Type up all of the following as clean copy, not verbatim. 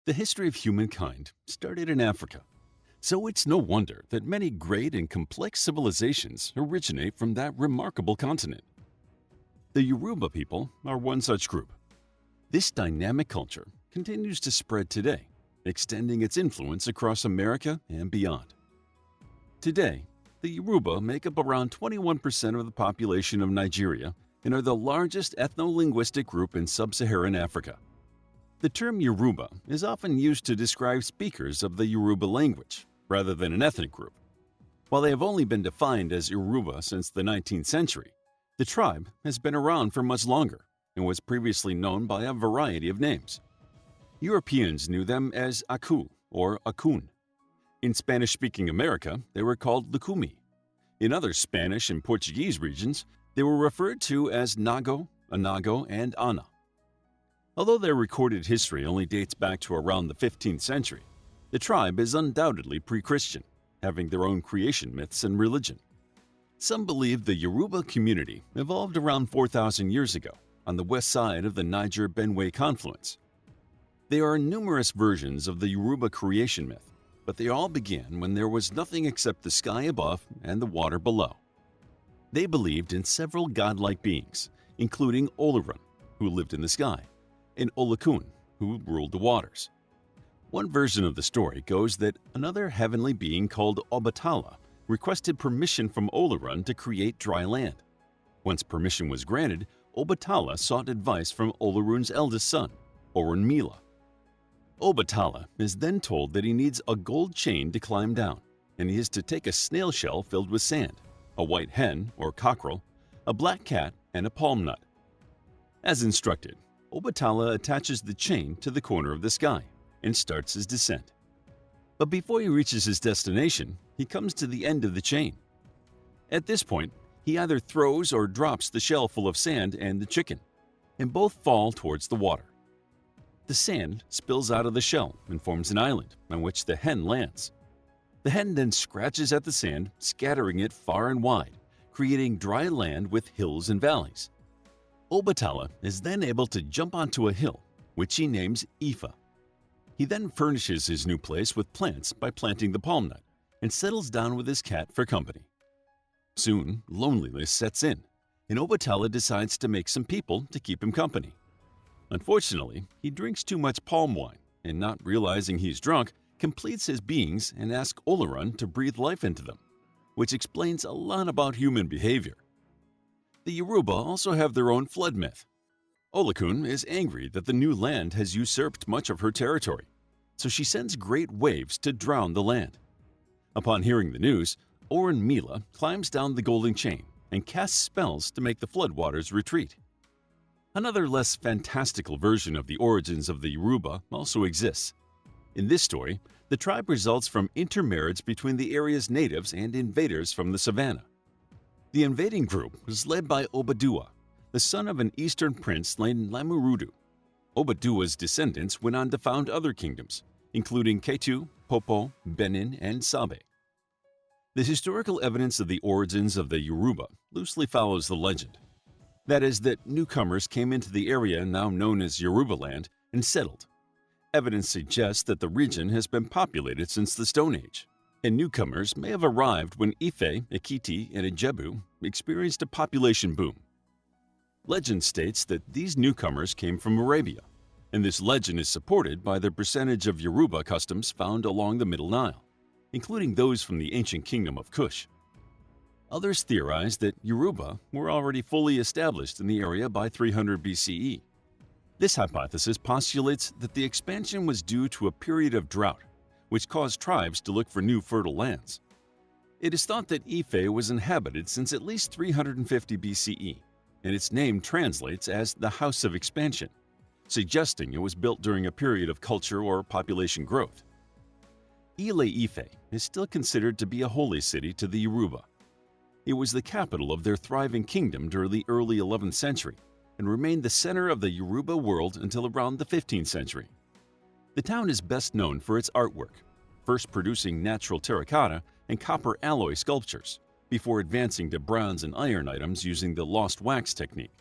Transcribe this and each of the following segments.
The history of humankind started in Africa, so it's no wonder that many great and complex civilizations originate from that remarkable continent. The Yoruba people are one such group. This dynamic culture continues to spread today, extending its influence across America and beyond. Today, the Yoruba make up around 21% of the population of Nigeria and are the largest ethno-linguistic group in sub-Saharan Africa. The term Yoruba is often used to describe speakers of the Yoruba language, rather than an ethnic group. While they have only been defined as Yoruba since the 19th century, the tribe has been around for much longer and was previously known by a variety of names. Europeans knew them as Aku or Akun. In Spanish-speaking America, they were called Lukumi. In other Spanish and Portuguese regions, they were referred to as Nago, Anago, and Ana. Although their recorded history only dates back to around the 15th century, the tribe is undoubtedly pre-Christian, having their own creation myths and religion. Some believe the Yoruba community evolved around 4,000 years ago on the west side of the Nigre-Benue confluence. There are numerous versions of the Yoruba creation myth, but they all began when there was nothing except the sky above and the water below. They believed in several godlike beings, including Olorun, who lived in the sky, and Olokun, who ruled the waters. One version of the story goes that another heavenly being called Obatala requested permission from Olorun to create dry land. Once permission was granted, Obatala sought advice from Olorun's eldest son, Orunmila. Obatala is then told that he needs a gold chain to climb down, and he is to take a snail shell filled with sand, a white hen or cockerel, a black cat, and a palm nut. As instructed, Obatala attaches the chain to the corner of the sky and starts his descent. But before he reaches his destination, he comes to the end of the chain. At this point, he either throws or drops the shell full of sand and the chicken, and both fall towards the water. The sand spills out of the shell and forms an island on which the hen lands. The hen then scratches at the sand, scattering it far and wide, creating dry land with hills and valleys. Obatala is then able to jump onto a hill, which he names Ifa. He then furnishes his new place with plants by planting the palm nut and settles down with his cat for company. Soon, loneliness sets in, and Obatala decides to make some people to keep him company. Unfortunately, he drinks too much palm wine and, not realizing he's drunk, completes his beings and asks Olorun to breathe life into them, which explains a lot about human behavior. The Yoruba also have their own flood myth. Olokun is angry that the new land has usurped much of her territory, so she sends great waves to drown the land. Upon hearing the news, Orunmila climbs down the golden chain and casts spells to make the floodwaters retreat. Another less fantastical version of the origins of the Yoruba also exists. In this story, the tribe results from intermarriage between the area's natives and invaders from the savannah. The invading group was led by Obadua, the son of an eastern prince named Lamurudu. Obadua's descendants went on to found other kingdoms, including Ketu, Popo, Benin, and Sabe. The historical evidence of the origins of the Yoruba loosely follows the legend. That is, that newcomers came into the area now known as Yorubaland and settled. Evidence suggests that the region has been populated since the Stone Age, and newcomers may have arrived when Ife, Ekiti, and Ijebu experienced a population boom. Legend states that these newcomers came from Arabia, and this legend is supported by the percentage of Yoruba customs found along the Middle Nile, including those from the ancient kingdom of Kush. Others theorize that Yoruba were already fully established in the area by 300 BCE. This hypothesis postulates that the expansion was due to a period of drought, which caused tribes to look for new fertile lands. It is thought that Ife was inhabited since at least 350 BCE, and its name translates as the House of Expansion, suggesting it was built during a period of culture or population growth. Ile Ife is still considered to be a holy city to the Yoruba. It was the capital of their thriving kingdom during the early 11th century and remained the center of the Yoruba world until around the 15th century. The town is best known for its artwork, first producing natural terracotta and copper alloy sculptures, before advancing to bronze and iron items using the lost wax technique.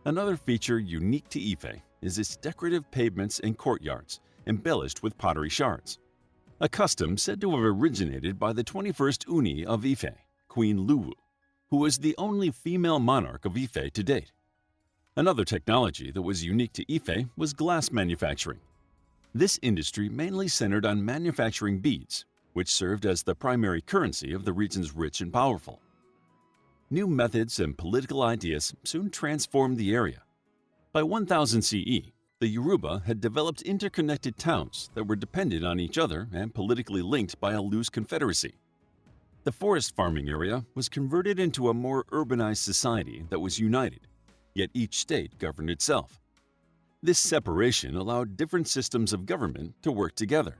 Another feature unique to Ife is its decorative pavements and courtyards, embellished with pottery shards. A custom said to have originated by the 21st Uni of Ife, Queen Luwu, who was the only female monarch of Ife to date. Another technology that was unique to Ife was glass manufacturing. This industry mainly centered on manufacturing beads, which served as the primary currency of the region's rich and powerful. New methods and political ideas soon transformed the area. By 1000 CE, the Yoruba had developed interconnected towns that were dependent on each other and politically linked by a loose confederacy. The forest farming area was converted into a more urbanized society that was united, yet each state governed itself. This separation allowed different systems of government to work together.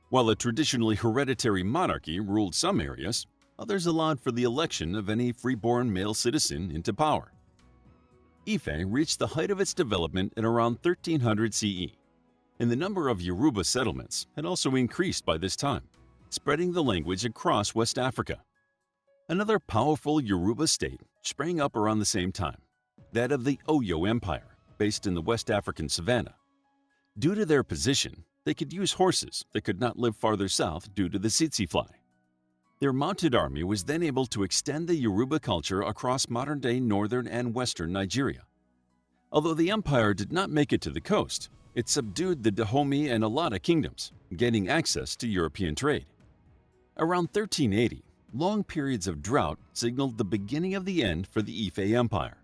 While a traditionally hereditary monarchy ruled some areas, others allowed for the election of any freeborn male citizen into power. Ife reached the height of its development in around 1300 CE, and the number of Yoruba settlements had also increased by this time, spreading the language across West Africa. Another powerful Yoruba state sprang up around the same time, that of the Oyo Empire, based in the West African savanna. Due to their position, they could use horses that could not live farther south due to the tsetse fly. Their mounted army was then able to extend the Yoruba culture across modern-day northern and western Nigeria. Although the empire did not make it to the coast, it subdued the Dahomey and Alata kingdoms, gaining access to European trade. Around 1380, long periods of drought signaled the beginning of the end for the Ife Empire.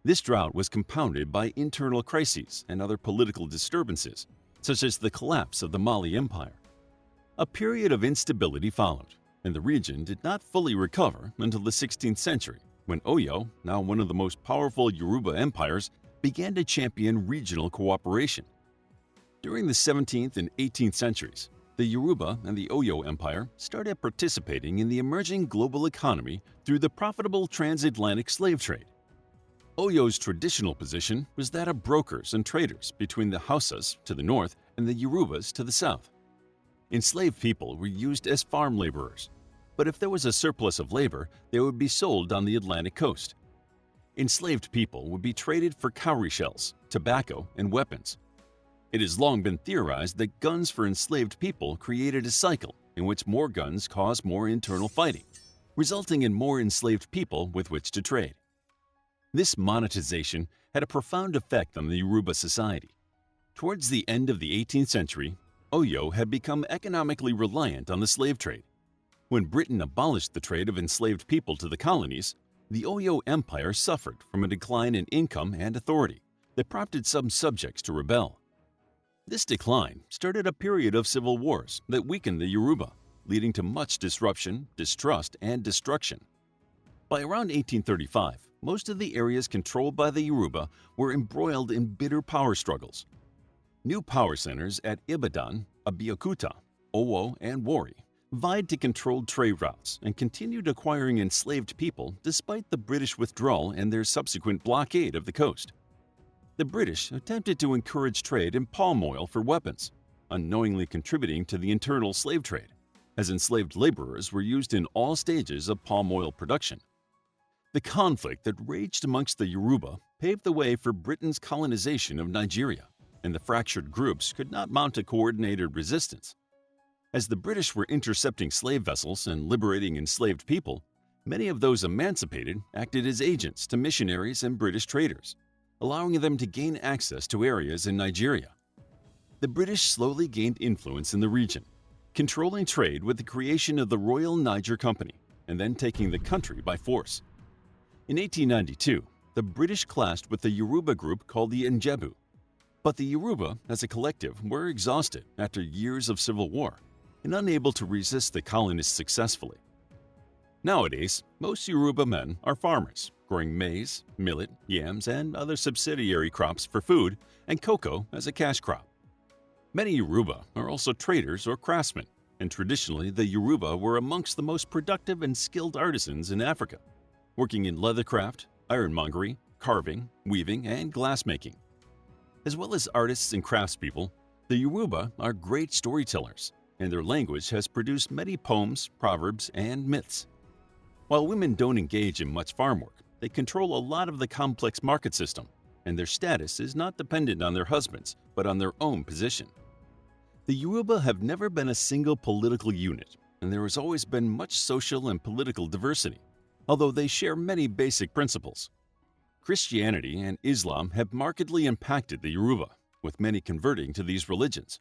This drought was compounded by internal crises and other political disturbances, such as the collapse of the Mali Empire. A period of instability followed, and the region did not fully recover until the 16th century, when Oyo, now one of the most powerful Yoruba empires, began to champion regional cooperation. During the 17th and 18th centuries, the Yoruba and the Oyo Empire started participating in the emerging global economy through the profitable transatlantic slave trade. Oyo's traditional position was that of brokers and traders between the Hausas to the north and the Yorubas to the south. Enslaved people were used as farm laborers, but if there was a surplus of labor, they would be sold on the Atlantic coast. Enslaved people would be traded for cowrie shells, tobacco, and weapons. It has long been theorized that guns for enslaved people created a cycle in which more guns caused more internal fighting, resulting in more enslaved people with which to trade. This monetization had a profound effect on the Yoruba society. Towards the end of the 18th century, Oyo had become economically reliant on the slave trade. When Britain abolished the trade of enslaved people to the colonies, the Oyo Empire suffered from a decline in income and authority that prompted some subjects to rebel. This decline started a period of civil wars that weakened the Yoruba, leading to much disruption, distrust, and destruction. By around 1835, most of the areas controlled by the Yoruba were embroiled in bitter power struggles. New power centers at Ibadan, Abeokuta, Owo, and Warri vied to control trade routes and continued acquiring enslaved people despite the British withdrawal and their subsequent blockade of the coast. The British attempted to encourage trade in palm oil for weapons, unknowingly contributing to the internal slave trade, as enslaved laborers were used in all stages of palm oil production. The conflict that raged amongst the Yoruba paved the way for Britain's colonization of Nigeria, and the fractured groups could not mount a coordinated resistance. As the British were intercepting slave vessels and liberating enslaved people, many of those emancipated acted as agents to missionaries and British traders, allowing them to gain access to areas in Nigeria. The British slowly gained influence in the region, controlling trade with the creation of the Royal Niger Company and then taking the country by force. In 1892, the British clashed with the Yoruba group called the Njebu, but the Yoruba as a collective were exhausted after years of civil war and unable to resist the colonists successfully. Nowadays, most Yoruba men are farmers, growing maize, millet, yams, and other subsidiary crops for food, and cocoa as a cash crop. Many Yoruba are also traders or craftsmen, and traditionally the Yoruba were amongst the most productive and skilled artisans in Africa, working in leathercraft, ironmongery, carving, weaving, and glassmaking. As well as artists and craftspeople, the Yoruba are great storytellers, and their language has produced many poems, proverbs, and myths. While women don't engage in much farm work, they control a lot of the complex market system, and their status is not dependent on their husbands, but on their own position. The Yoruba have never been a single political unit, and there has always been much social and political diversity, although they share many basic principles. Christianity and Islam have markedly impacted the Yoruba, with many converting to these religions.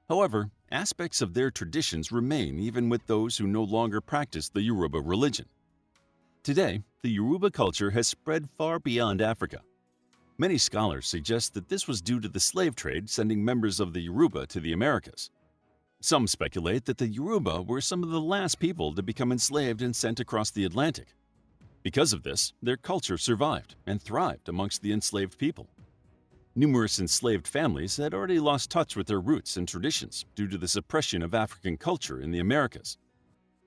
However, aspects of their traditions remain even with those who no longer practice the Yoruba religion. Today, the Yoruba culture has spread far beyond Africa. Many scholars suggest that this was due to the slave trade sending members of the Yoruba to the Americas. Some speculate that the Yoruba were some of the last people to become enslaved and sent across the Atlantic. Because of this, their culture survived and thrived amongst the enslaved people. Numerous enslaved families had already lost touch with their roots and traditions due to the suppression of African culture in the Americas.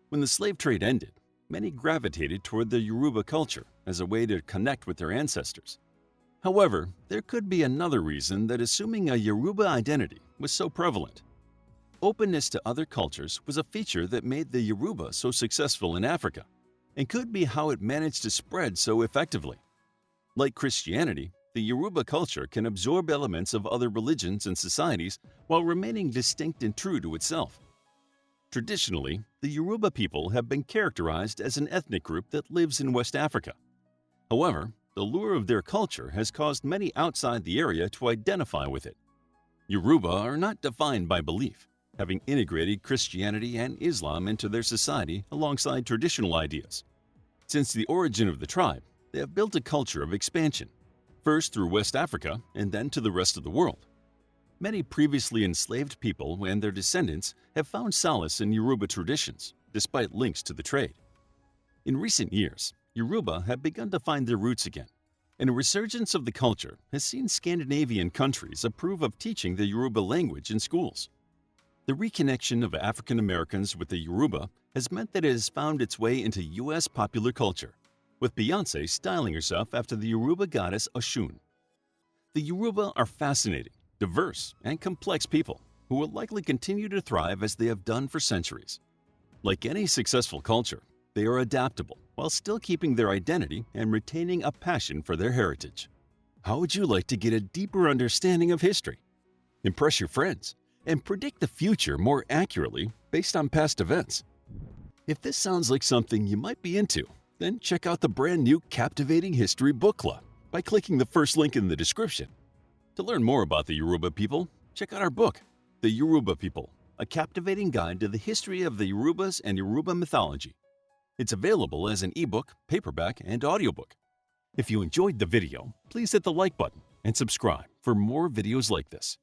When the slave trade ended, many gravitated toward the Yoruba culture as a way to connect with their ancestors. However, there could be another reason that assuming a Yoruba identity was so prevalent. Openness to other cultures was a feature that made the Yoruba so successful in Africa, and could be how it managed to spread so effectively. Like Christianity, the Yoruba culture can absorb elements of other religions and societies while remaining distinct and true to itself. Traditionally, the Yoruba people have been characterized as an ethnic group that lives in West Africa. However, the lure of their culture has caused many outside the area to identify with it. Yoruba are not defined by belief, having integrated Christianity and Islam into their society alongside traditional ideas. Since the origin of the tribe, they have built a culture of expansion, first through West Africa and then to the rest of the world. Many previously enslaved people and their descendants have found solace in Yoruba traditions, despite links to the trade. In recent years, Yoruba have begun to find their roots again, and a resurgence of the culture has seen Scandinavian countries approve of teaching the Yoruba language in schools. The reconnection of African Americans with the Yoruba has meant that it has found its way into U.S. popular culture, with Beyoncé styling herself after the Yoruba goddess Oshun. The Yoruba are fascinating, diverse, and complex people who will likely continue to thrive as they have done for centuries. Like any successful culture, they are adaptable while still keeping their identity and retaining a passion for their heritage. How would you like to get a deeper understanding of history, impress your friends, and predict the future more accurately based on past events? If this sounds like something you might be into, then check out the brand new Captivating History Book Club by clicking the first link in the description. To learn more about the Yoruba people, check out our book, The Yoruba People, a captivating guide to the history of the Yorubas and Yoruba mythology. It's available as an ebook, paperback, and audiobook. If you enjoyed the video, please hit the like button and subscribe for more videos like this.